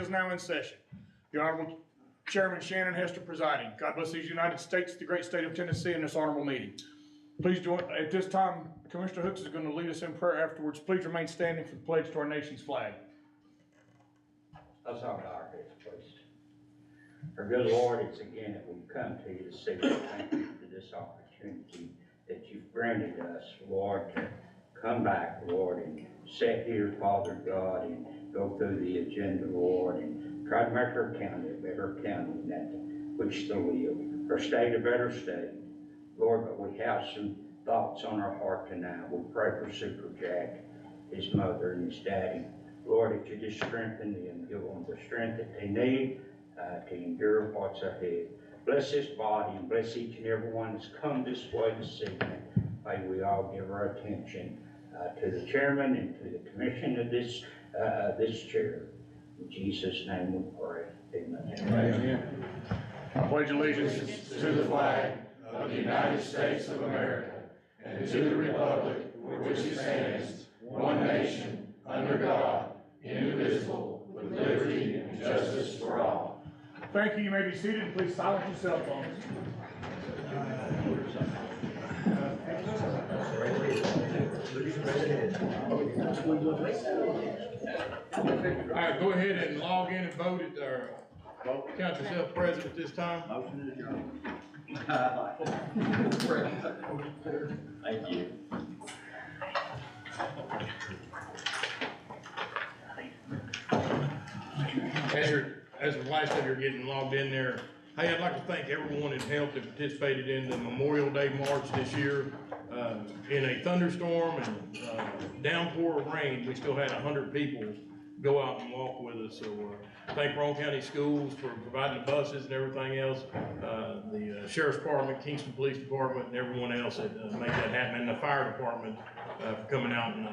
is now in session. The Honorable Chairman Shannon Hester presiding. God bless these United States, the great state of Tennessee, and this honorable meeting. Please join, at this time, Commissioner Hooks is going to lead us in prayer afterwards. Please remain standing for the pledge to our nation's flag. Let's have our heads placed. Our good Lord, it's again that we come to you to say thank you for this opportunity that you've granted us, Lord, to come back, Lord, and sit here, Father God, and go through the agenda, Lord, and try to make our county a better county than that which to live, our state a better state. Lord, but we have some thoughts on our heart tonight. We pray for Super Jack, his mother, and his daddy. Lord, if you just strengthen them, give them the strength that they need to endure what's ahead. Bless this body and bless each and every one that's come this way this evening. May we all give our attention to the chairman and to the commission of this chair. In Jesus' name we pray. Amen. Amen. I pledge allegiance to the flag of the United States of America and to the republic for which it stands, one nation, under God, indivisible, with liberty and justice for all. Thank you. You may be seated, and please silence your cell phones. All right, go ahead and log in and vote at, or count yourself present at this time. Motion is adjourned. Thank you. As of last time you're getting logged in there, hey, I'd like to thank everyone that helped and participated in the Memorial Day March this year. In a thunderstorm and downpour of rain, we still had 100 people go out and walk with us. So thank Roane County Schools for providing the buses and everything else. The Sheriff's Department, Kingston Police Department, and everyone else that made that happen, and the fire department for coming out and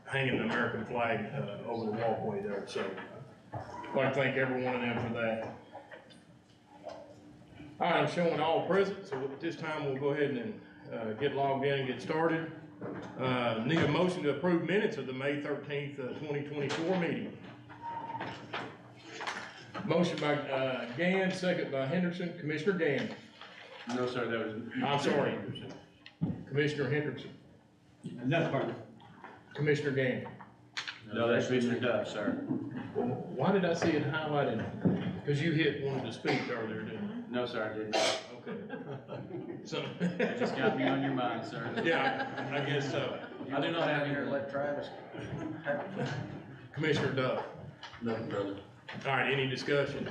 hanging the American flag over the walkway there. So I'd like to thank every one of them for that. All right, I'm showing all present, so at this time we'll go ahead and get logged in and get started. Need a motion to approve minutes of the May 13th, 2024 meeting. Motion by Gann, second by Henderson. Commissioner Gann. No, sir, that was. I'm sorry. Commissioner Henderson. That's part. Commissioner Gann. No, that's Commissioner Duff, sir. Why did I see it highlighted? Because you wanted to speak earlier, didn't you? No, sir, I didn't. Okay. So. It just got me on your mind, sir. Yeah, I guess so. I do not have here. Let Travis. Commissioner Duff. Nothing, brother. All right, any discussion?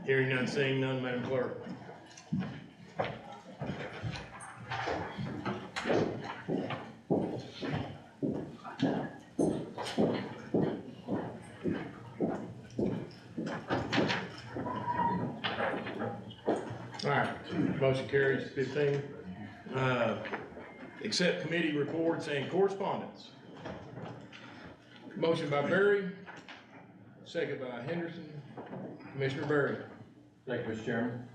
Hearing none, seeing none, Madam Clerk. All right, motion carries 15. Accept committee reports and correspondence. Motion by Berry, second by Henderson. Commissioner Berry. Thank you, Mr. Chairman.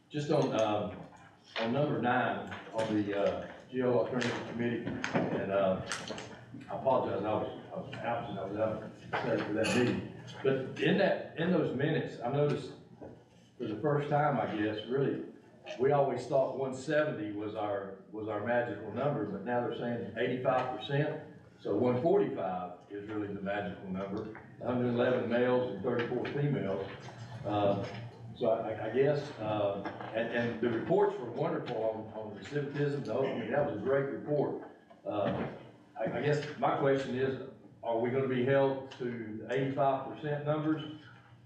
Just on number 9 on the GO Alternative Committee, and I apologize, I was absent, I was out for that meeting. But in those minutes, I noticed for the first time, I guess, really, we always thought 170 was our magical number, but now they're saying 85%. So 145 is really the magical number. 111 males and 34 females. So I guess, and the reports were wonderful on recidivism. I mean, that was a great report. I guess my question is, are we going to be held to the 85% numbers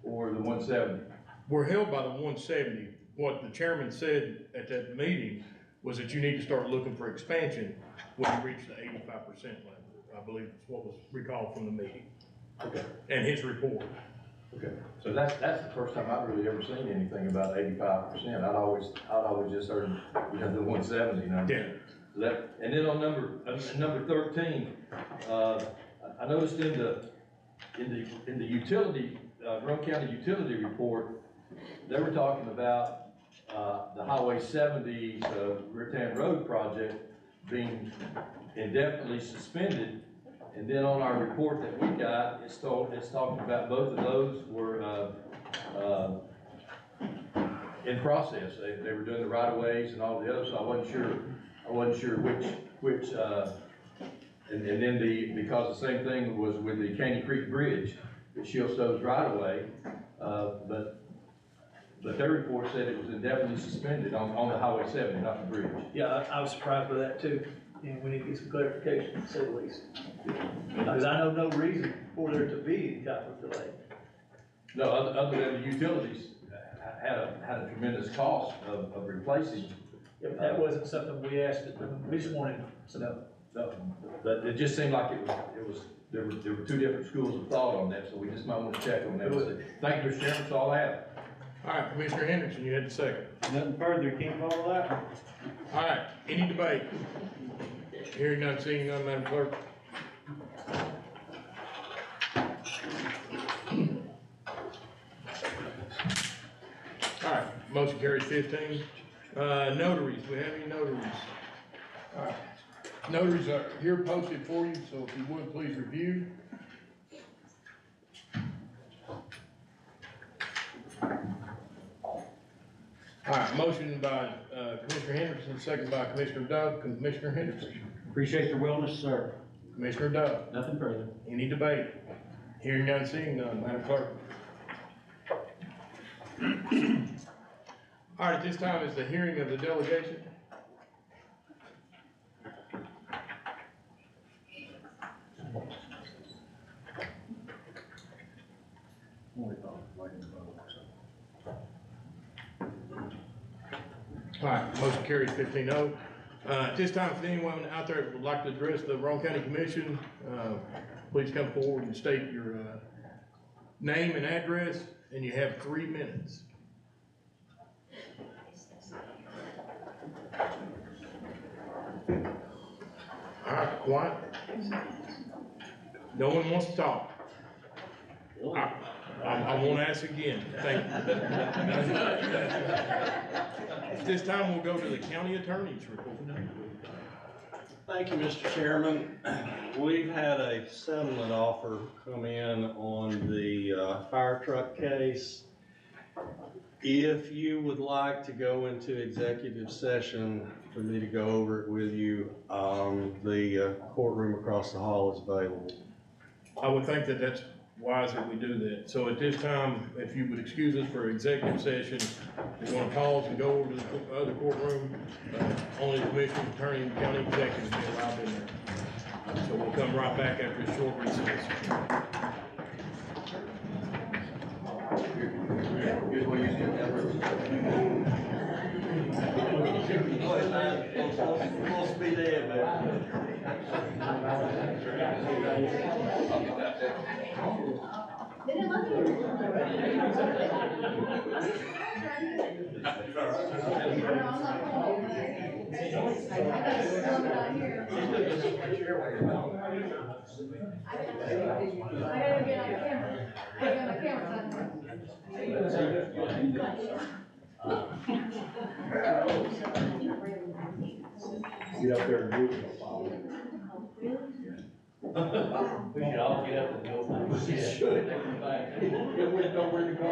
or the 170? We're held by the 170. What the chairman said at that meeting was that you need to start looking for expansion when you reach the 85% level. I believe that's what was recalled from the meeting. Okay. And his report. Okay. So that's the first time I've really ever seen anything about 85%. I'd always just heard, the 170 number. Yeah. So that, and then on number 13, I noticed in the utility, Roane County utility report, they were talking about the Highway 70 Rattan Road project being indefinitely suspended And then on our report that we got, it's talking about both of those were, in process. They were doing the right of ways and all the others, so I wasn't sure which, and then because the same thing was with the Caney Creek Bridge, the Shieldstone's right of way, but their report said it was indefinitely suspended on the Highway 70, not the bridge. Yeah, I was surprised by that too, and we need to get some clarification, to say the least. Because I know no reason for there to be any type of delay. No, other than the utilities had a tremendous cost of replacing. Yeah, but that wasn't something we asked, we just wanted some. No, but it just seemed like there were two different schools of thought on that, so we just might want to check on that. Thank you, Mr. Chairman, that's all I have. All right, Commissioner Henderson, you had the second. Nothing further, can't follow that. All right, any debate? Hearing none, seeing none, Madam Clerk. All right, motion carries 15. Notaries, we have any notaries? All right. Notaries are here posted for you, so if you would, please review. All right, motion by Commissioner Henderson, second by Commissioner Dove. Commissioner Henderson. Appreciate your willingness, sir. Commissioner Dove. Nothing further. Any debate? Hearing none, seeing none, Madam Clerk. All right, at this time is the hearing of the delegation. All right, motion carries 15-0. At this time, if anyone out there would like to address the Roane County Commission, please come forward and state your name and address, and you have 3 minutes. All right, quiet. No one wants to talk. I won't ask again. Thank you. At this time, we'll go to the county attorney's report. Thank you, Mr. Chairman. We've had a settlement offer come in on the fire truck case. If you would like to go into executive session for me to go over it with you, the courtroom across the hall is available. I would think that that's wise that we do that. So at this time, if you would excuse us for executive session, we're gonna pause and go over to the other courtroom. Only the commissioner, attorney, and county executive will be allowed in there. So we'll come right back after a short recess. Here's where you get that room. Supposed to be there, man. Get up there and move it. We should all get up and go. We should. If we know where to go.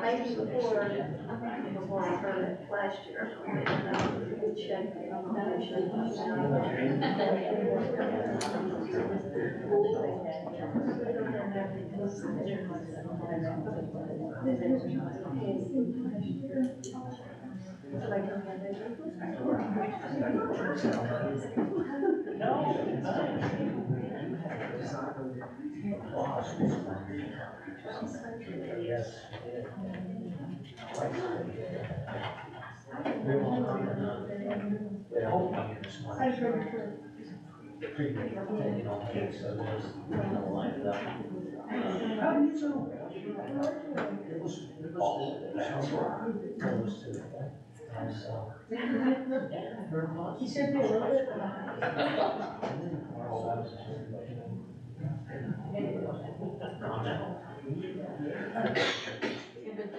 Maybe before I heard it last year. He should be a little bit. You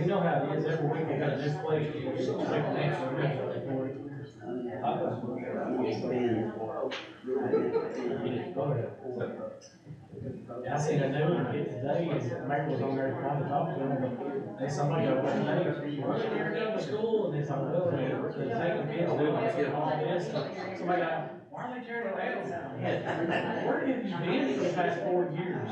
know how it is, every week I got this place, you just make an extra minute for it. I seen a new one hit today, and Mary was on there trying to talk to him, but they, somebody got one day, well, you never came to school, and it's like, well, the second kid's doing all this, and somebody got, why are they tearing it down? Where have you been for the past 4 years?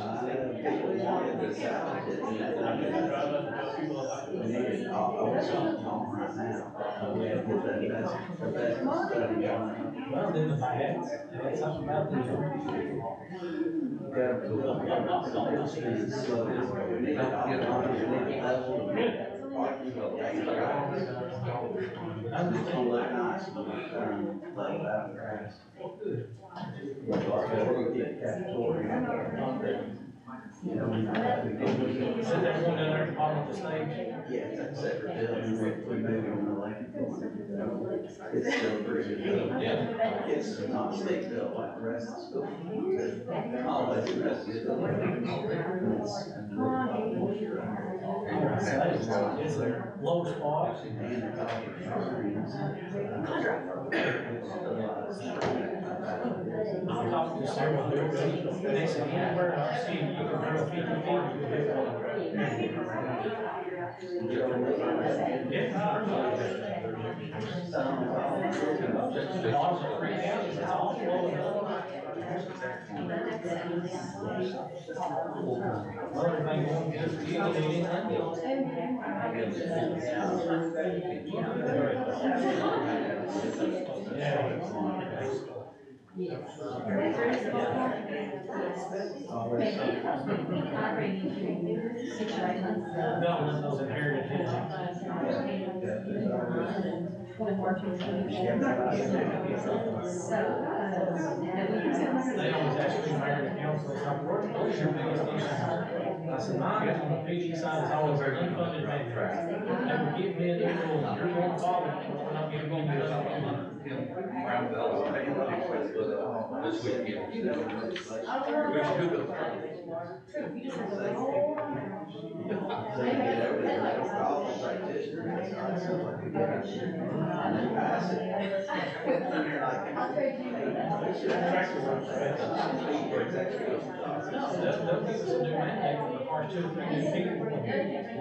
Well, then the bats, it's something about So they're going down there at the bottom of the stage? Yeah, that's separate building, we move it on the lake. It's still pretty good. Yeah. It's not state built like the rest of the school. All the rest of the school. It's a low spot. And it's all I'm talking to several people, and they said, anywhere I've seen, you can drill 50 feet, you can do the dogs are freaked out, it's all flowing up. Well, everything going good, you don't need Development was inherited. They always ask me, mayor and council, it's like, what's your biggest issue? I said, mine on the PD side is always an unfunded mandate. They would give me a new rule, you're going to follow it, we're not giving you a This weekend. They'll give us a new mandate for the first 2 or 3 new people.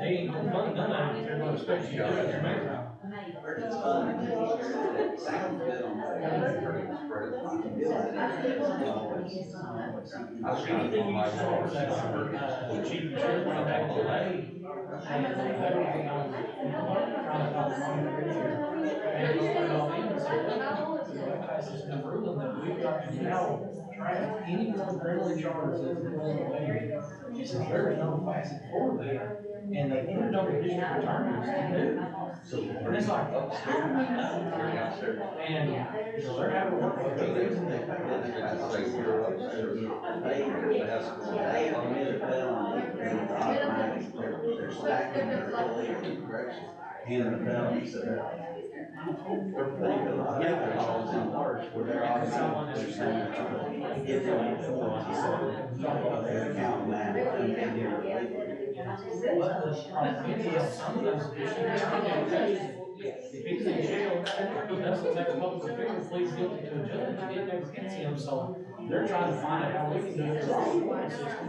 They ain't gonna fund none of it, they're gonna expect you to do your mayor. Anything you saw, the chief of sheriff went back to lay, and they were trying to talk and they put it all in, and said, pass this new ruling that we've got to now track anyone criminally charged as a criminal behavior. He says, there is no facet for that, and they put it on the district attorneys to do. And it's like, how do we know? And, they're having work with meetings and And the penalties that are. They're laws in March where they're obviously give them forms, their account now, and they're But the problem is, some of those issues, if he's in jail, he doesn't take a public official, pleads guilty to a judge, it never gets him, so they're trying to find out how we can use our court system.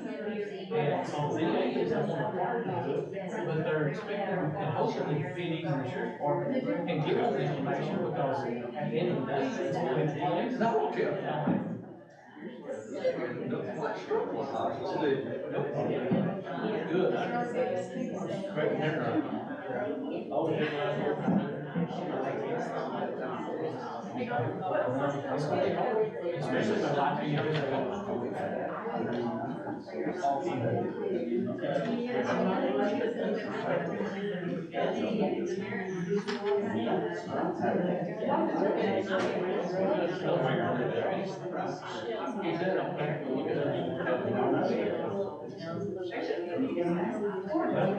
And so the DA doesn't want to partner to it, but they're expecting and hoping that Phoenix and the sheriff's department can give us the information, because at the end of the day, it's going to the DA's. No, good. Great memory. Oh, especially the life of young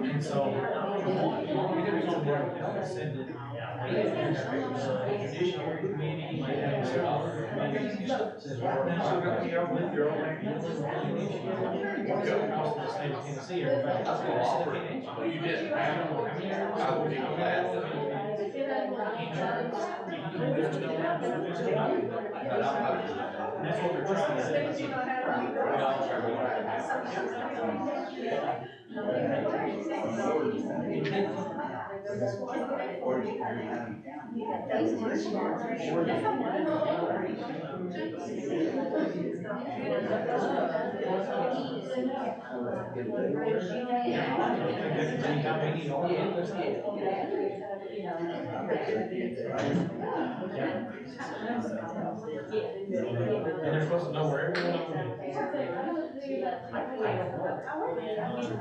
and so, said that judiciary committee, and several other committees, says, well, now, with your own across the state of Tennessee, everybody else got a financial. You did. I would be glad to. That's what we're trying to say. And they're supposed to know where everyone is.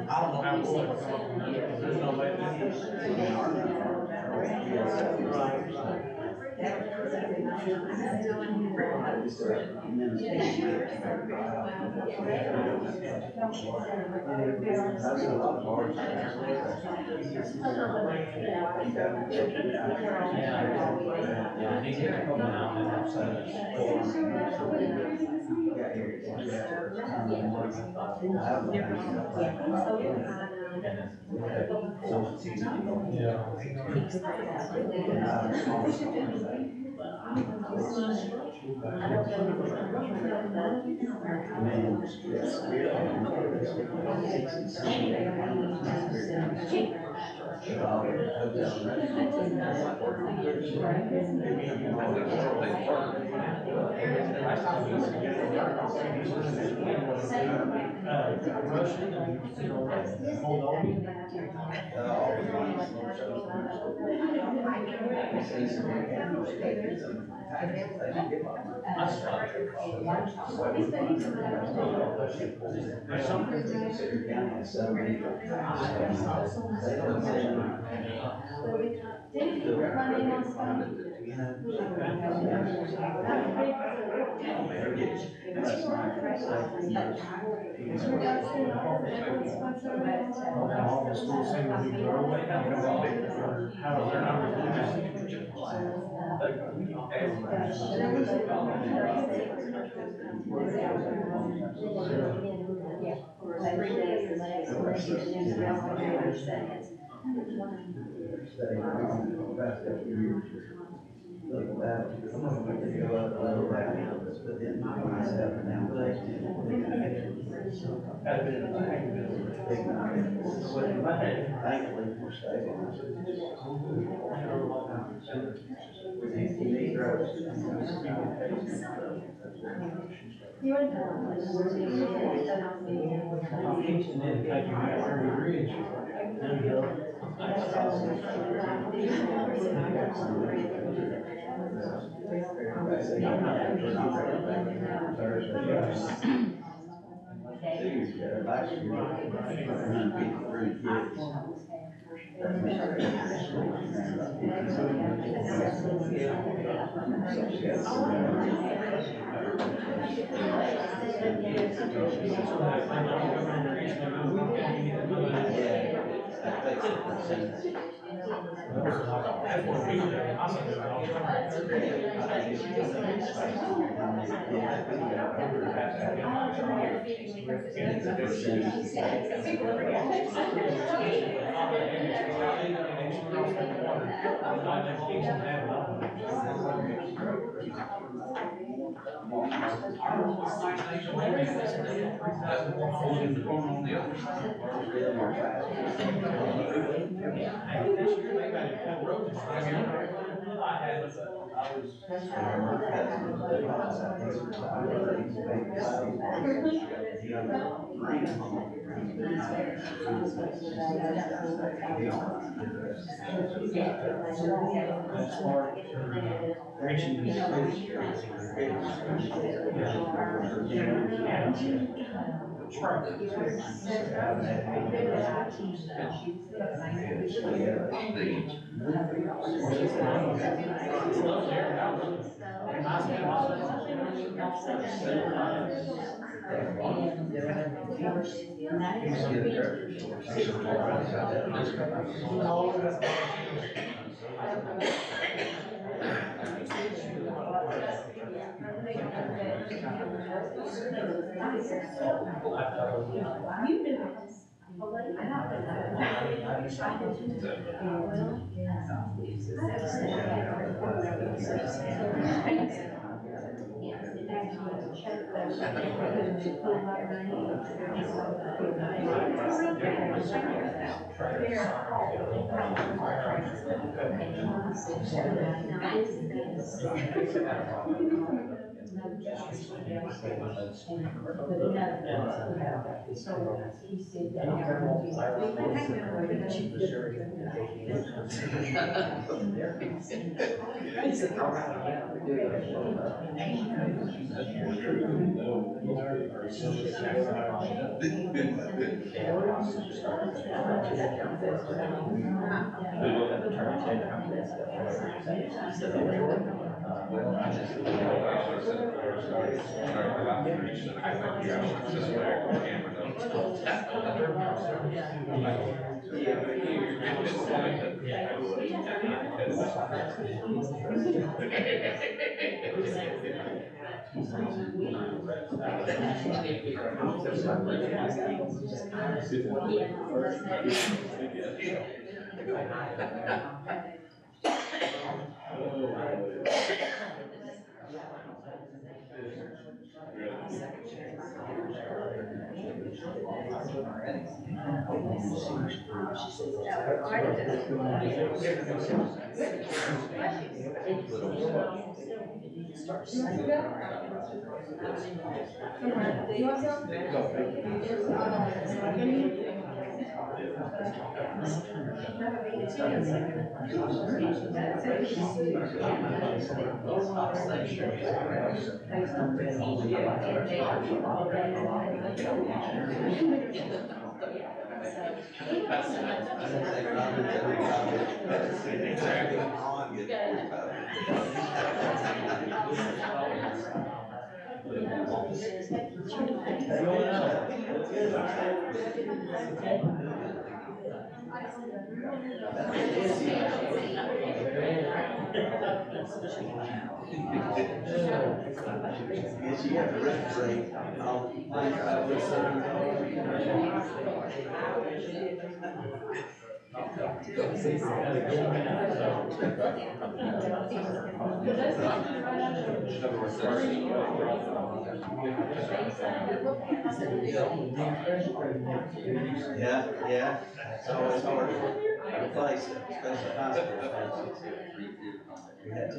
I don't know how we'll ever come up with that, because there's no way that Russian and, hold on. All the schools seem to be Roane, how their That takes the proceeds. That's what we do, my son does all the This year they got it full road. I haven't, but I was. Guess you have to recuperate all the complaints about this. Yeah, yeah, it's always hard to replace it, especially hospital patients. We had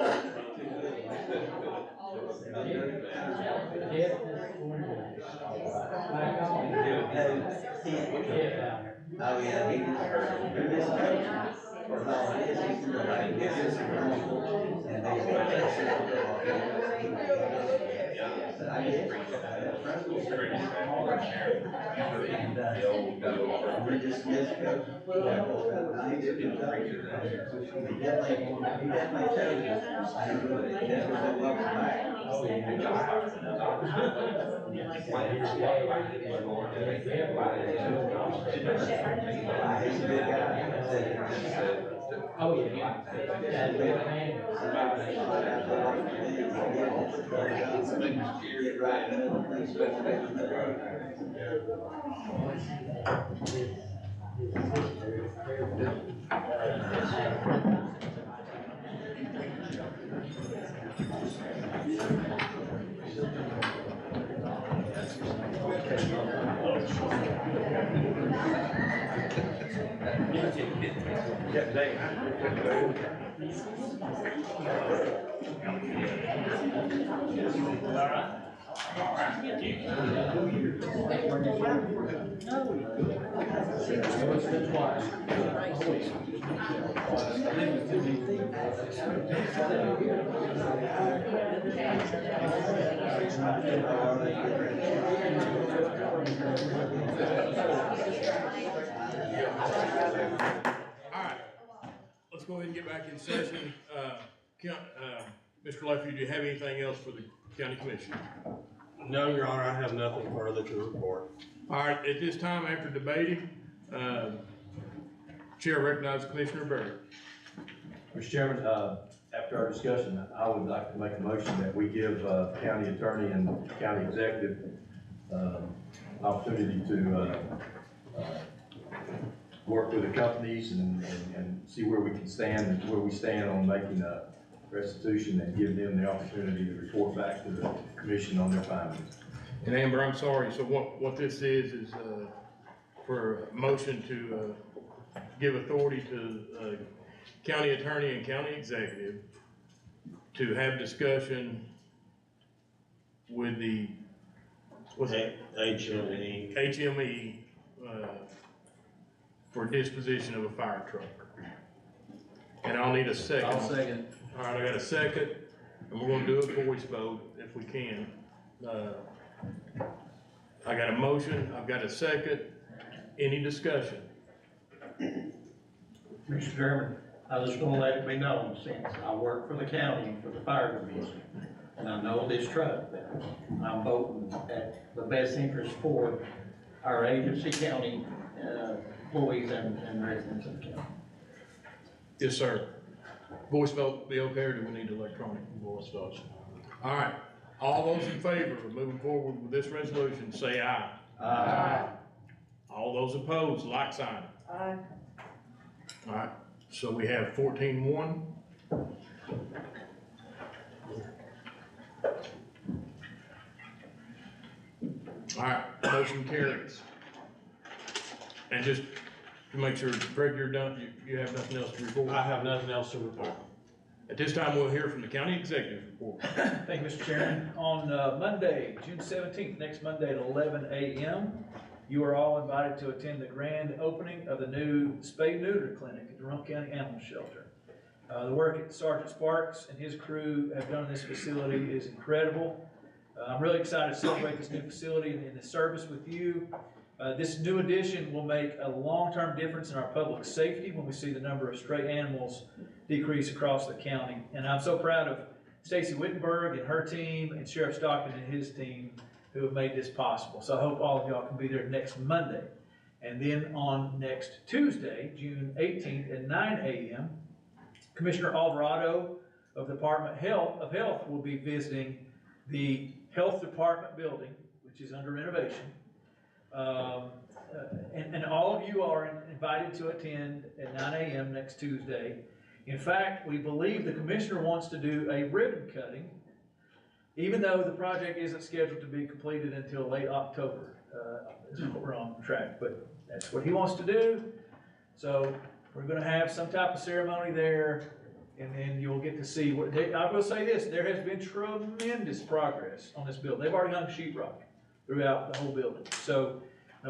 Oh, yeah, he just heard. He missed coaching for all of his, he's like, this is wrong. And they but I get that frustrating. And we just missed coaching. I need to do definitely tells you, definitely welcome back. He's a good guy. Oh, yeah. Get right another Alright, let's go ahead and get back in session. Mr. Leffey, do you have anything else for the county commission? No, Your Honor, I have nothing further to report. Alright, at this time, after debating, Chair recognizes Commissioner Barrett. Mr. Chairman, after our discussion, I would like to make a motion that we give county attorney and county executive opportunity to work with the companies and see where we can stand and where we stand on making a restitution and give them the opportunity to report back to the commission on their findings. And Amber, I'm sorry, so what this is for a motion to give authority to county attorney and county executive to have discussion with the, what's that? HME. HME, for disposition of a fire truck. And I'll need a second. I'll second. All right, I got a second, and we're gonna do a voice vote if we can. I got a motion, I've got a second. Any discussion? Mr. Chairman, I just want to let it be known, since I work for the county, for the fire division, and I know this truck, that I'm voting at the best interest for our agency, county, employees and residents of the county. Yes, sir. Voice vote be okay, or do we need electronic voice votes? All right, all those in favor of moving forward with this resolution, say aye. Aye. All those opposed, like sign. Aye. All right, so we have 14-1. All right, motion carries. And just to make sure, Greg, you're done, you have nothing else to report? I have nothing else to report. At this time, we'll hear from the county executive report. Thank you, Mr. Chairman. On Monday, June 17th, next Monday at 11 a.m., you are all invited to attend the grand opening of the new spay neuter clinic at the Roane County Animal Shelter. The work that Sergeant Sparks and his crew have done in this facility is incredible. I'm really excited to celebrate this new facility and the service with you. This new addition will make a long-term difference in our public safety when we see the number of stray animals decrease across the county. And I'm so proud of Stacy Wittenberg and her team and Sheriff Stockton and his team who have made this possible. So I hope all of y'all can be there next Monday. And then on next Tuesday, June 18th at 9 a.m., Commissioner Alvarado of the Department of Health will be visiting the Health Department building, which is under renovation. And all of you are invited to attend at 9 a.m. next Tuesday. In fact, we believe the commissioner wants to do a ribbon cutting, even though the project isn't scheduled to be completed until late October. That's what we're on track, but that's what he wants to do. So we're gonna have some type of ceremony there, and then you'll get to see what, I will say this, there has been tremendous progress on this building. They've already hung sheetrock throughout the whole building. So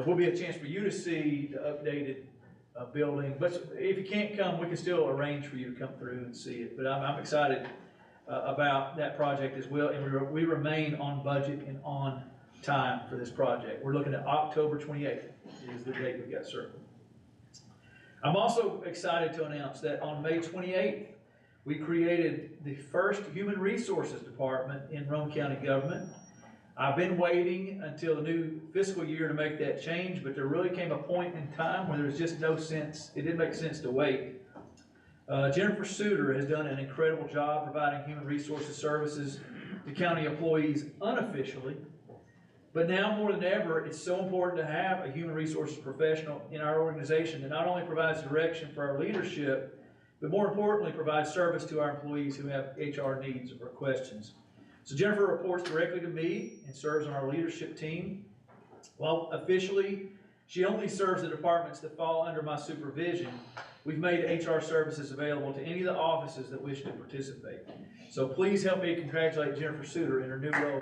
will be a chance for you to see the updated building. But if you can't come, we can still arrange for you to come through and see it. But I'm excited about that project as well. And we remain on budget and on time for this project. We're looking at October 28th is the date we got circled. I'm also excited to announce that on May 28th, we created the first Human Resources Department in Roane County government. I've been waiting until the new fiscal year to make that change, but there really came a point in time where there's just no sense, it didn't make sense to wait. Jennifer Suter has done an incredible job providing human resources services to county employees unofficially. But now more than ever, it's so important to have a human resources professional in our organization that not only provides direction for our leadership, but more importantly, provides service to our employees who have HR needs or questions. So Jennifer reports directly to me and serves on our leadership team. While officially, she only serves the departments that fall under my supervision, we've made HR services available to any of the offices that wish to participate. So please help me congratulate Jennifer Suter in her new role.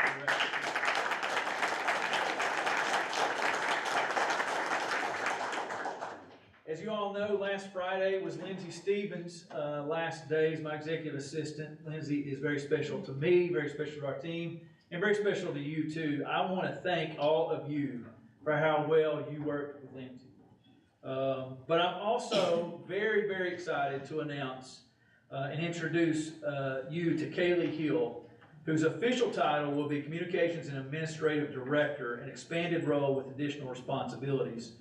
As you all know, last Friday was Lindsay Stevens' last day as my executive assistant. Lindsay is very special to me, very special to our team, and very special to you too. I want to thank all of you for how well you worked with Lindsay. But I'm also very, very excited to announce and introduce you to Kaylee Hill, whose official title will be Communications and Administrative Director, an expanded role with additional responsibilities.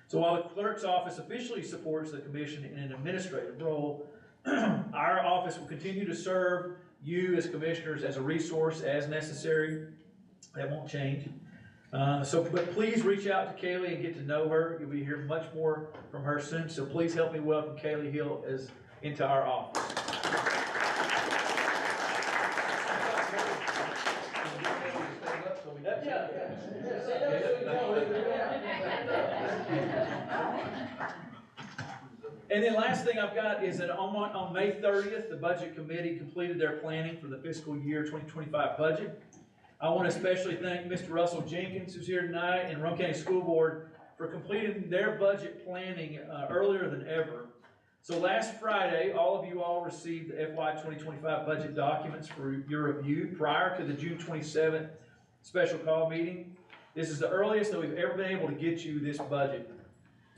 So while the clerk's office officially supports the commission in an administrative role, our office will continue to serve you as commissioners as a resource as necessary. That won't change. But please reach out to Kaylee and get to know her. You'll be hearing much more from her soon. So please help me welcome Kaylee Hill into our office. And then last thing I've got is that on May 30th, the Budget Committee completed their planning for the fiscal year 2025 budget. I want to especially thank Mr. Russell Jenkins, who's here tonight, and Roane County School Board for completing their budget planning earlier than ever. So last Friday, all of you all received the FY 2025 budget documents for your review prior to the June 27th special call meeting. This is the earliest that we've ever been able to get you this budget.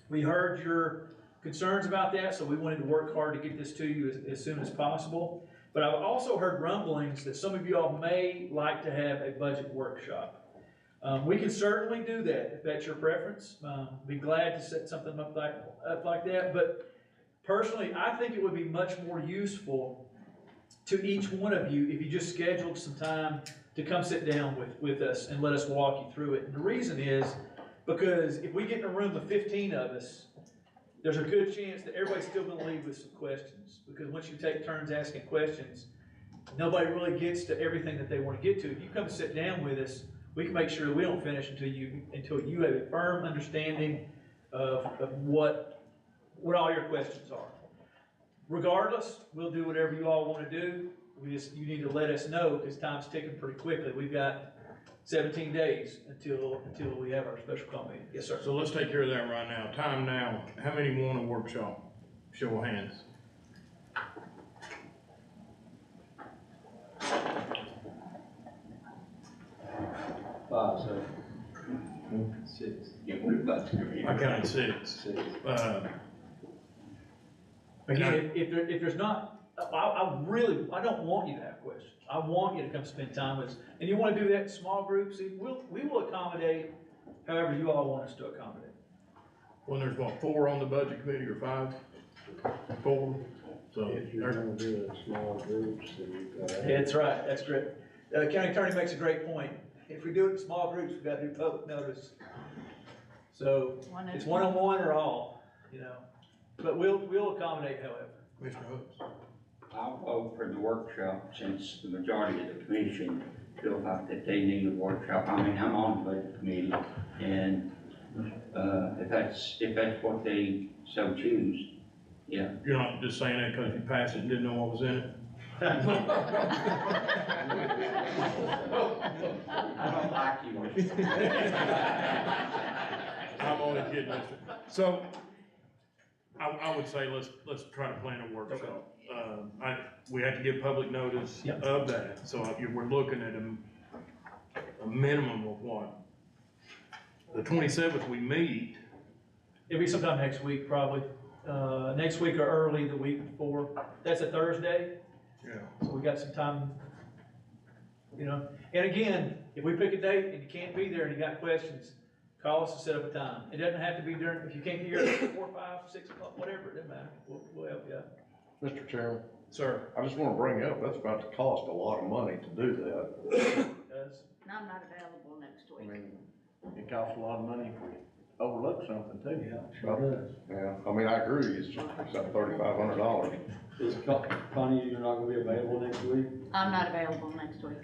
We heard your concerns about that, so we wanted to work hard to get this to you as soon as possible. But I've also heard rumblings that some of you all may like to have a budget workshop. We can certainly do that if that's your preference. Be glad to set something up like that. But personally, I think it would be much more useful to each one of you if you just scheduled some time to come sit down with us and let us walk you through it. And the reason is because if we get in a room of 15 of us, there's a good chance that everybody's still going to leave with some questions. Because once you take turns asking questions, nobody really gets to everything that they want to get to. If you come sit down with us, we can make sure that we don't finish until you have a firm understanding of what all your questions are. Regardless, we'll do whatever you all want to do. You need to let us know because time's ticking pretty quickly. We've got 17 days until we have our special call meeting. Yes, sir. So let's take care of that right now. Time now. How many want a workshop? Show of hands. Five, six. I counted six. Again, if there's not, I don't want you to have questions. I want you to come spend time with us. And you want to do that in small groups, we will accommodate however you all want us to accommodate. Well, there's what, 4 on the budget committee or 5? 4. So If you're gonna do it in small groups, then you've got to. That's right, that's great. County attorney makes a great point. If we do it in small groups, we've got to do public notice. So it's one-on-one or all, but we'll accommodate however. Mr. Hooks. I'll vote for the workshop since the majority of the commission feel like that they need a workshop. I mean, I'm on the budget committee, and if that's what they so choose, yeah. You're not just saying that because you passed it and didn't know what was in it? I don't like you. I'm only kidding, mister. So, I would say let's try to plan a workshop. We have to give public notice of that, so we're looking at a minimum of what? The 27th we meet. It'll be sometime next week, probably. next week or early the week before. That's a Thursday, Yeah. so we got some time, you know. And again, if we pick a date and you can't be there and you got questions, call us and set up a time. It doesn't have to be during, if you can't be here at 4, 5, 6 o'clock, whatever, it doesn't matter. We'll help you out. Mr. Chairman, Sir, I just wanna bring up, that's about to cost a lot of money to do that. Does- I'm not available next I week. mean, it costs a lot of money if we overlook something too. Yeah, sure does. Yeah, I mean, I agree, it's about $3,500. Is Connie, you're not gonna be available next week? I'm not available next week.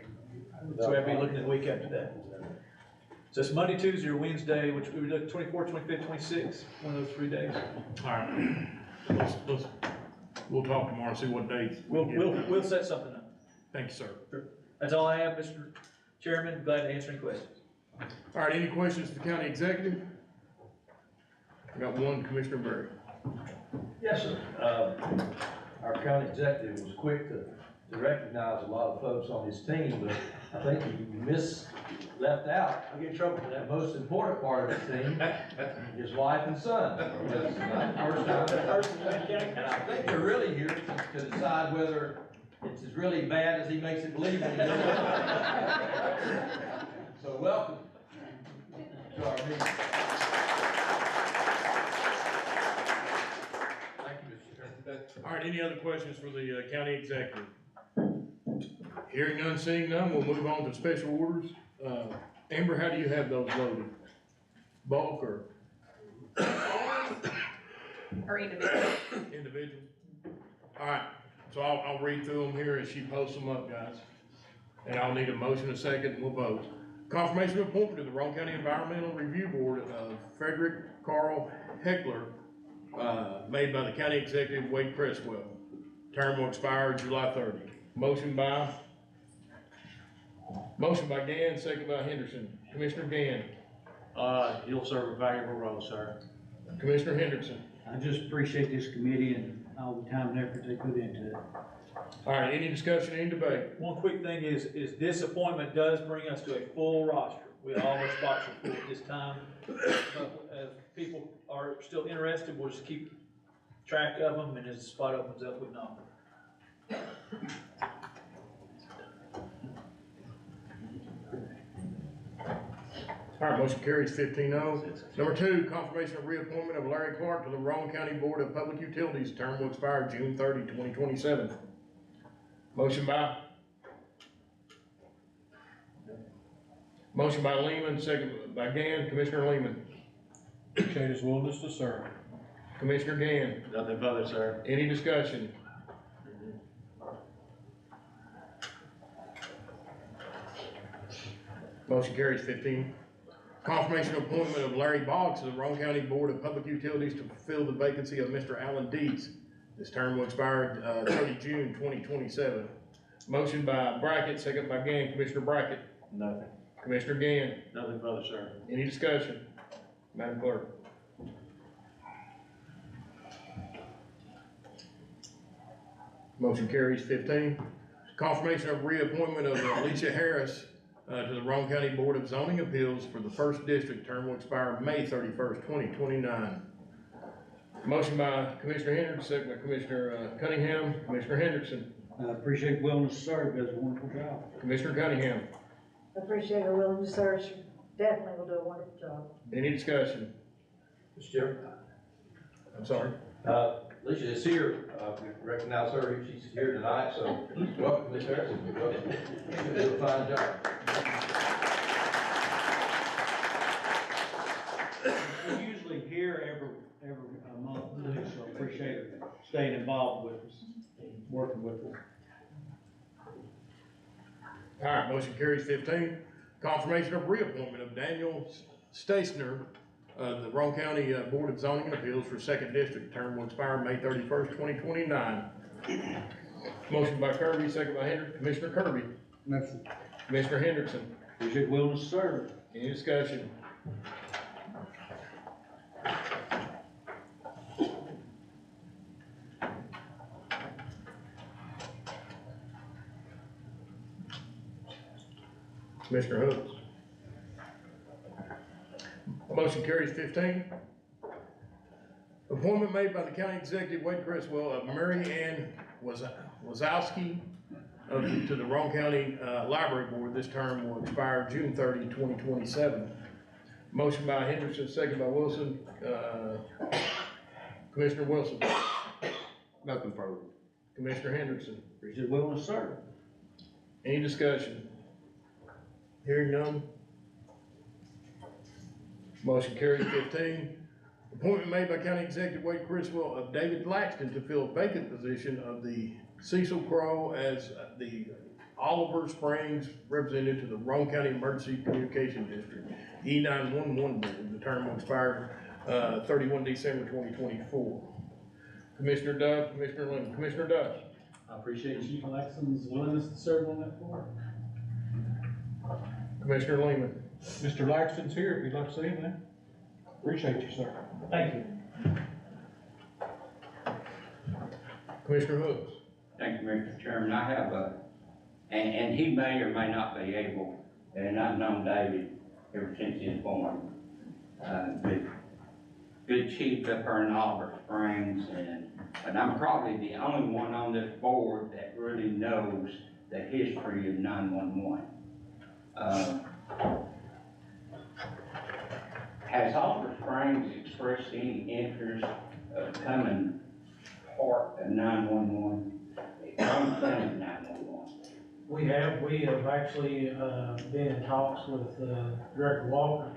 So we'll be looking at the week after that. So it's Monday, Tuesday, or Wednesday, which we would look 24, 25, 26, one of those 3 days. all right, we'll talk tomorrow and see what dates. We'll set something up. Thank you, sir. That's all I have, Mr. Chairman. Glad to answer any questions. All right, any questions for the county executive? I got one, Commissioner Berry. Yes, sir. Our county executive was quick to recognize a lot of folks on his team, but I think he left out, I get in trouble for that most important part of the team, his wife and son. That's not the first time. And I think they're really here to decide whether it's as really bad as he makes it believe when he goes. So welcome to our meeting. Thank you, Mr. Chairman. All right, any other questions for the county executive? Hearing none, seeing none, we'll move on to special orders. Amber, how do you have those loaded? Bulk or Or individual. individual? All right, so I'll read through them here as she posts them up, guys. And I'll need a motion, a second, and we'll vote. Confirmation of appointment to the Roane County Environmental Review Board of Frederick Carl Heckler, made by the county executive Wade Cresswell. Term will expire July 30. Motion by Gann, second by Henderson. Commissioner Gann, You'll serve a valuable role, sir. Commissioner Henderson. I just appreciate this committee and all the time and effort they put into it. All right, any discussion, any debate? One quick thing is this appointment does bring us to a full roster. All our spots are full at this time. But if people are still interested, we'll just keep track of them, and as the spot opens up, we know. All right, motion carries 15-0. Number 2, confirmation of reappointment of Larry Clark to the Roane County Board of Public Utilities. Term will expire June 30, 2027. Motion by Lehman, second by Gann. Commissioner Lehman. Appreciate his willingness to serve. Commissioner Gann. Nothing further, sir. Any discussion? Motion carries 15. Confirmation of appointment of Larry Boggs to the Roane County Board of Public Utilities to fulfill the vacancy of Mr. Alan Dees. This term will expire 30 June 2027. Motion by Brackett, second by Gann. Commissioner Brackett. Nothing. Commissioner Gann. Nothing further, sir. Any discussion? Madam Clerk. Motion carries 15. Confirmation of reappointment of Alicia Harris to the Roane County Board of Zoning Appeals for the 1st District. Term will expire May 31st, 2029. Motion by Commissioner Henderson, second by Commissioner Cunningham. Commissioner Henderson. I appreciate willingness to serve, does a wonderful job. Commissioner Cunningham. Appreciate her willingness to serve. She definitely will do a wonderful job. Any discussion? Mr. Chairman. I'm sorry. Alicia is here, we recognize her, she's here tonight, so welcome, Ms. Harrison. Welcome. You did a fine job. We're usually here every month, so appreciate her staying involved with us, and working with us. All right, motion carries 15. Confirmation of reappointment of Daniel Stasner, the Roane County Board of Zoning Appeals for 2nd District. Term will expire May 31st, 2029. Motion by Kirby, second by Henderson. Commissioner Kirby. Nothing. Commissioner Henderson. Appreciate willingness to serve. Any discussion? Commissioner Hooks. Motion carries 15. Appointment made by the county executive, Wade Criswell, of Mary Ann Wazowski to the Roane County Library Board. This term will expire June 30, 2027. Motion by Henderson, second by Wilson. Commissioner Wilson. Nothing further. Commissioner Henderson. Is it willing to serve? Any discussion? Hearing none. Motion carried. 15. Appointment made by County Executive Wade Criswell of David Laxton to fill a vacant position of the Cecil Crow as the Oliver Springs representative to the Roane County Emergency Communication District, E911 Board. The term will expire 31 December 2024. Commissioner Duff, Commissioner Lynn. Commissioner Duff. I appreciate Chief Laxton's willingness to serve on that board. Commissioner Lehman. Mr. Laxton's here, if you'd like to say anything. Appreciate you, sir. Thank you. Commissioner Hooks. Thank you, Mr. Chairman. I have and he may or may not be able, and I've known David ever since he was born. Good chief up there in Oliver Springs, and I'm probably the only one on this board that really knows the history of 911. Has Oliver Springs expressed any interest of becoming part of 911? Roane County 911. We have actually, been in talks with, Director Walker.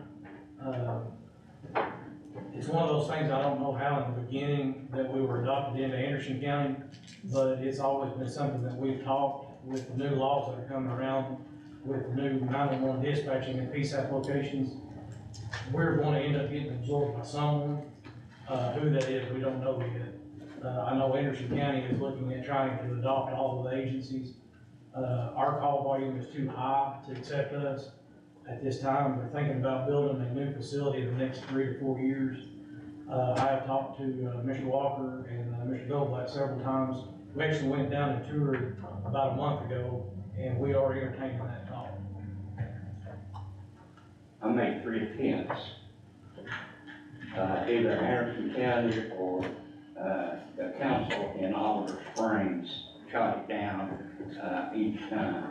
It's one of those things, I don't know how in the beginning that we were adopted into Anderson County, but it's always been something that we've talked with the new laws that are coming around, with the new 911 dispatching and PSAP locations. We're going to end up getting absorbed by someone. Who that is, we don't know yet. I know Anderson County is looking at trying to adopt all of the agencies. Our call volume is too high to accept us at this time. We're thinking about building a new facility in the next 3 to 4 years. I have talked to Mr. Walker and Mr. Goldblatt several times. We actually went down and toured about a month ago, and we are entertaining that talk. I made 3 attempts. Either Anderson County or the council in Oliver Springs shot it down each time.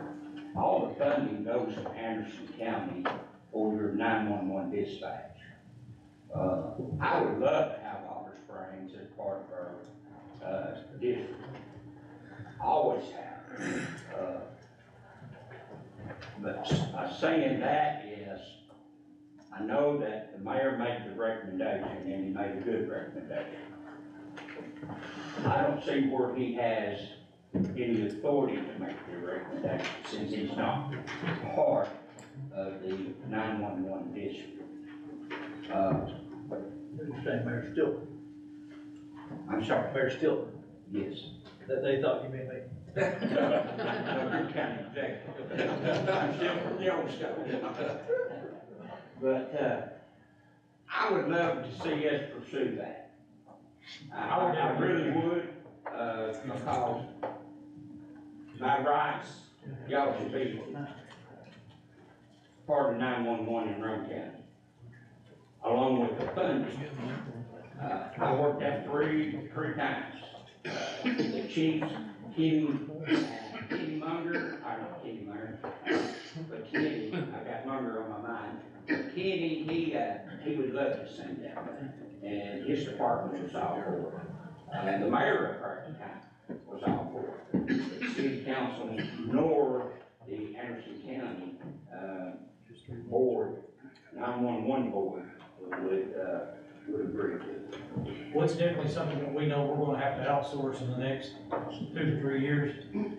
All the funding goes to Anderson County for your 911 dispatch. I would love to have Oliver Springs as part of our district. Always have. But saying that is, I know that the mayor made the recommendation and he made a good recommendation. I don't see where he has any authority to make the recommendation since he's not part of the 911 district. Mayor Stilton. I'm sorry. Mayor Stilton. Yes. That they thought you meant me. No, you're county executive. I'm still from the old stuff. But, I would love to see us pursue that. I really would, because by rights, y'all should be part of 911 in Roane County, along with the funding. I worked that three times. The chiefs, Kenny Munger, I don't know Kenny Munger, but Kenny, I got Munger on my mind. But Kenny, he would love to send that money, and his department was all for it. And the mayor of the time was all for it. The city council nor the Anderson County, board, 911 board would agree with it. Well, it's definitely something that we know we're gonna have to outsource in the next 2 to 3 years.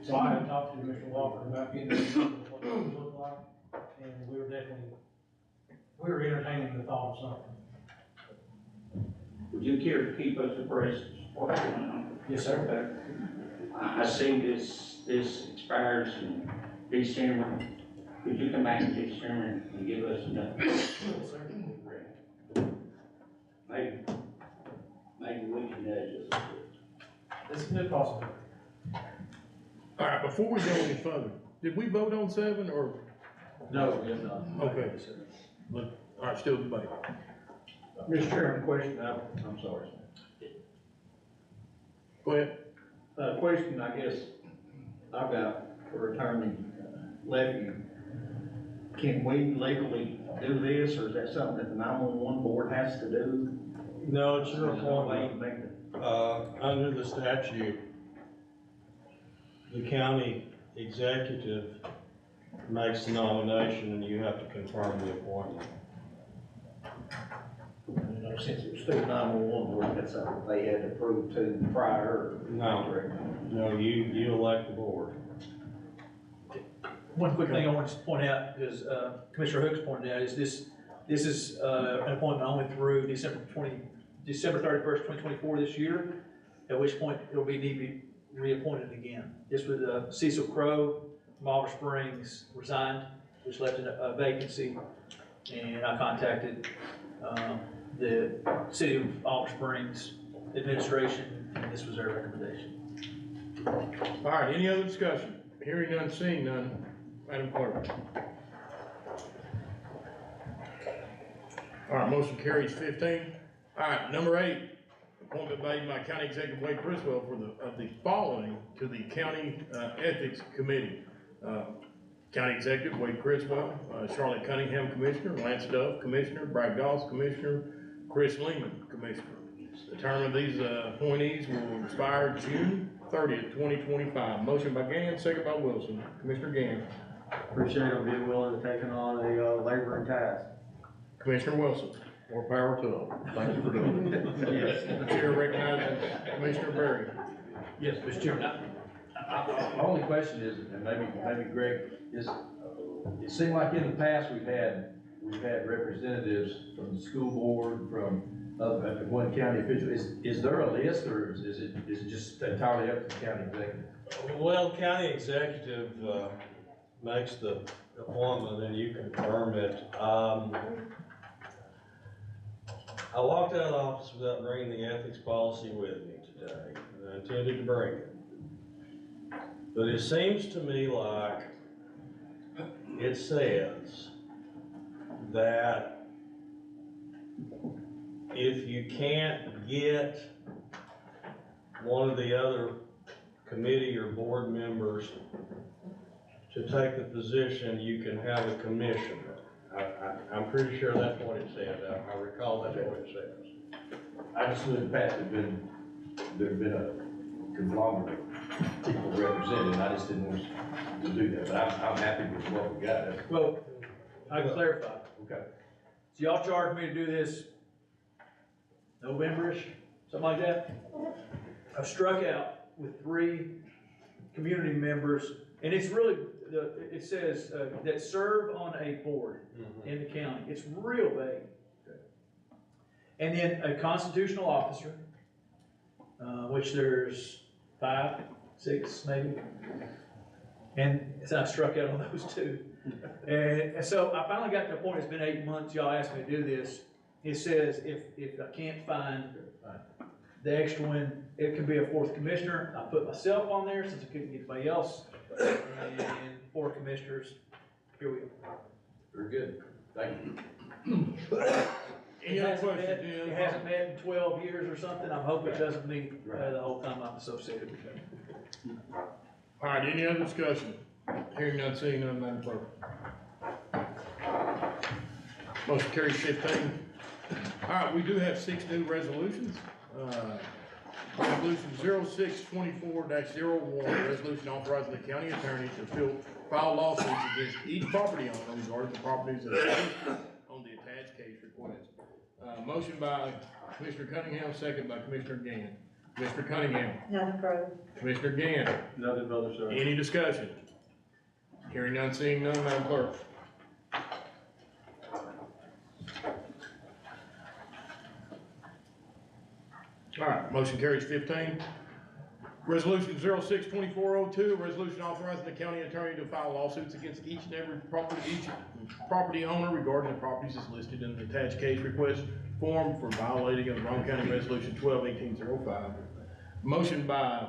So I have talked to Mr. Walker about getting what it would look like, and we were entertaining the thought of something. Would you care to keep us abreast of what's going on? Yes, sir. I see this expires in December. Could you come back in December and give us enough? Yes, sir. Maybe we can, just. This is a good possibility. All right, before we go any further, did we vote on 7 or? No, we have not. Okay. Look, all right, still debate. Mr. Chairman, question, I'm sorry. Go ahead. Question, I guess, I've got for Attorney Levy. Can we legally do this, or is that something that the 911 board has to do? No, it's your There's no way appointment. to make it. Under the statute, the county executive makes the nomination and you have to confirm the appointment. You know, since it was through the 911 board, that's something they had to prove to prior. No, you elect the board. One quick thing I want to point out, because Commissioner Hooks pointed out, is this is an appointment only through December 31st, 2024 this year, at which point it'll need to be reappointed again. This was Cecil Crowe from Oliver Springs resigned, which left a vacancy, and I contacted the City of Oliver Springs administration, and this was their recommendation. All right, any other discussion? Hearing none, seeing none, Madam Clerk. All right, motion carries 15. All right, number 8, appointment made by County Executive Wade Criswell of the following to the County Ethics Committee. County Executive Wade Criswell, Charlotte Cunningham, Commissioner, Lance Duff, Commissioner, Brad Goss, Commissioner, Chris Lehman, Commissioner. The term of these appointees will expire June 30th, 2025. Motion by Gann, second by Wilson. Commissioner Gann. Appreciate them being willing to take on a laboring task. Commissioner Wilson. More power to them. Thank you for doing it. The chair recognizes Commissioner Berry. Yes, Mr. Chairman. My only question is, and maybe Greg, is, it seemed like in the past we've had representatives from the school board, from one county official. Is there a list, or is it just entirely up to the county executive? Well, county executive makes the appointment and you confirm it. I walked out of the office without bringing the ethics policy with me today, and I intended to bring it. But it seems to me like it says that if you can't get one of the other committee or board members to take the position, you can have a commissioner. I'm pretty sure that's what it said. I recall that's what it says. I just knew in the past there'd been a conglomerate of people represented, and I just didn't want to do that, but I'm happy with what we got. Well, I can clarify. Okay. So y'all charged me to do this November-ish, something like that? I've struck out with 3 community members, and it's really, it says that serve on a board in the county. It's real vague. And then a constitutional officer, which there's 5, 6 maybe. And so I struck out on those 2. And so I finally got to a point, it's been 8 months, y'all asked me to do this. It says if I can't find the extra one, it could be a 4th commissioner. I put myself on there since I couldn't get anybody else. And 4 commissioners, here we go. Very good. Thank you. Any other questions? It hasn't met in 12 years or something. I'm hoping it doesn't meet the whole time I'm associated with it. All right, any other discussion? Hearing none, seeing none, Madam Clerk. Motion carries 15. All right, we do have 6 new resolutions. Resolution 0624-01, resolution authorizing the county attorney to file lawsuits against each property owner regarding the properties that are listed on the attached case request. Motion by Commissioner Cunningham, second by Commissioner Gann. Commissioner Cunningham. Nothing further. Commissioner Gann. Nothing further, sir. Any discussion? Hearing none, seeing none, Madam Clerk. All right, motion carries 15. Resolution 062402, resolution authorizing the county attorney to file lawsuits against each and every property owner regarding the properties as listed in the attached case request form for violating of Roane County Resolution 12-1805. Motion by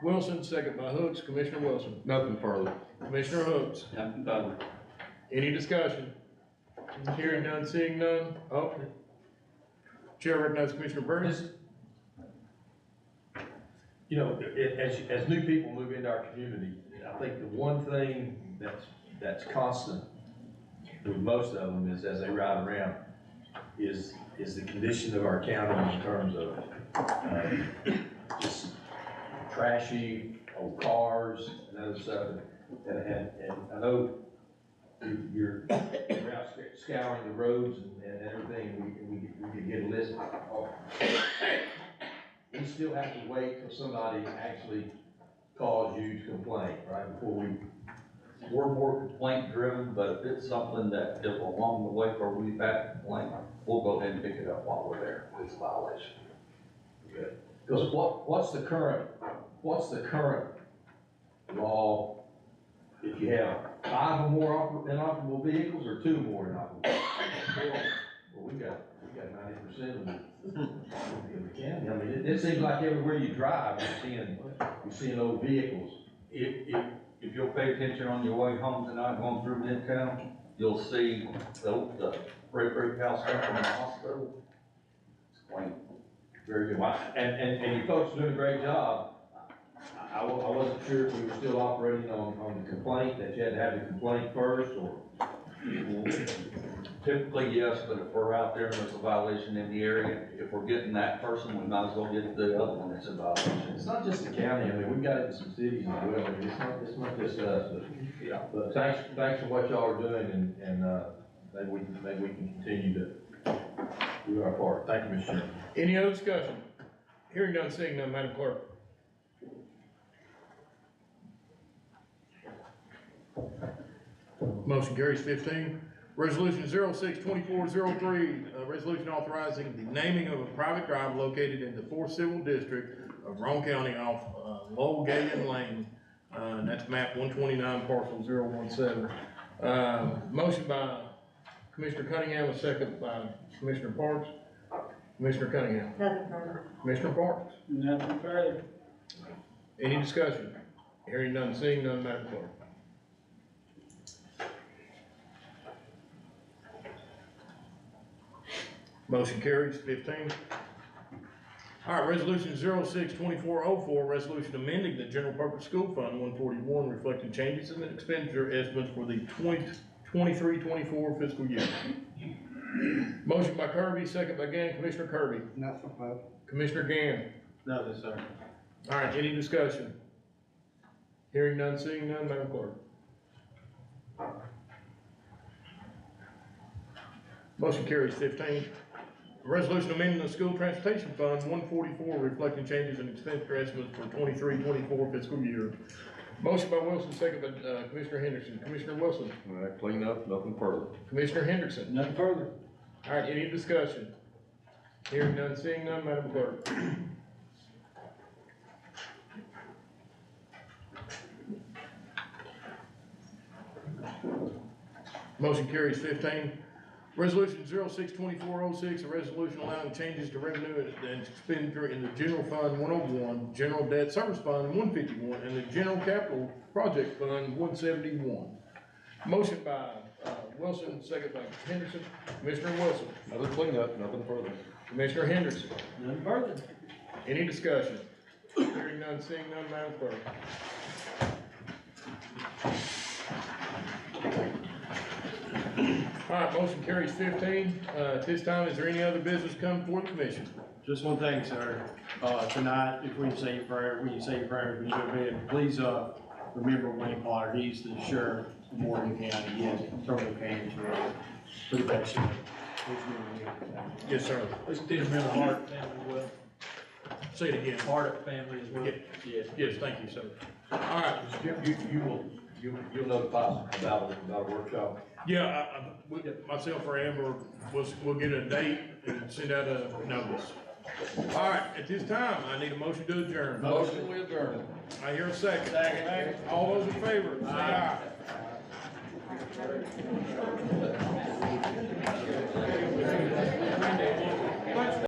Wilson, second by Hooks. Commissioner Wilson. Nothing further. Commissioner Hooks. Nothing further. Any discussion? Hearing none, seeing none. Oh. Chair recognizes Commissioner Burns. you know, as new people move into our community, I think the one thing that's constant with most of them is as they ride around is the condition of our county in terms of, just trashy old cars and other stuff. And I know you're out scouring the roads and everything, we could get a list. We still have to wait till somebody actually calls you to complain, right, before we. We're more complaint driven, but if it's something that if along the way where we've had a complaint, we'll go ahead and pick it up while we're there. It's a violation. Good. Because what's the current law if you have 5 or more inoperable vehicles or 2 more inoperable vehicles? Well, we got 90% of them in the county. I mean, it seems like everywhere you drive, you're seeing old vehicles. If you'll pay attention on your way home tonight, going through Midtown, you'll see the red brick house up from the hospital. It's clean. Very good. And you folks are doing a great job. I wasn't sure if we were still operating on the complaint, that you had to have the complaint first, or? Typically, yes, but if we're out there and there's a violation in the area, if we're getting that person, we might as well get the other one that's in violation. It's not just the county, I mean, we've got it in some cities as well, I mean, it's not just us, but, yeah. But thanks for what y'all are doing, and maybe we can continue to do our part. Thank you, Mr. Chairman. Any other discussion? Hearing none, seeing none, Madam Clerk. Motion carries. 15. Resolution 06-2403, a resolution authorizing the naming of a private drive located in the 4th Civil District of Roane County off Lowell Gagan Lane, and that's map 129, parcel 017. Motion by Commissioner Cunningham, a second by Commissioner Parks. Commissioner Cunningham. Nothing further. Commissioner Parks. Nothing further. Any discussion? Hearing none, seeing none, Madam Clerk. Motion carries. 15. All right, resolution 06-2404, resolution amending the general purpose school fund 141, reflecting changes in the expenditure estimates for the 23-24 fiscal year. Motion by Kirby, second by Gann. Commissioner Kirby. Nothing further. Commissioner Gann. Nothing, sir. All right, any discussion? Hearing none, seeing none, Madam Clerk. Motion carries. 15. Resolution amending the school transportation fund 144, reflecting changes in expenditure estimates for 23-24 fiscal year. Motion by Wilson, second by Commissioner Henderson. Commissioner Wilson. All right, clean up, nothing further. Commissioner Henderson. Nothing further. All right, any discussion? Hearing none, seeing none, Madam Clerk. Motion carries. 15. Resolution 06-2406, a resolution allowing changes to revenue and expenditure in the general fund 101, general debt service fund 151, and the general capital project fund 171. Motion by Wilson, second by Henderson. Commissioner Wilson. Another cleanup, nothing further. Commissioner Henderson. Nothing further. Any discussion? Hearing none, seeing none, Madam Clerk. All right, motion carries. 15. At this time, is there any other business come before the commission? Just one thing, sir. Tonight, if we say your prayer, when you say your prayers, when you go to bed, please, remember Wayne Potter. He's the sheriff of Morgan County. He has total cancer for the best shape. Yes, sir. Let's do the Hart family well. Say it again. Hart family as well. Yes, thank you, sir. All right. You'll notify us about a workshop. Yeah, myself or Amber, we'll get a date and send out a notice. All right, at this time, I need a motion to adjourn. Motion we adjourn. I hear a second. Second. All those in favor, say aye.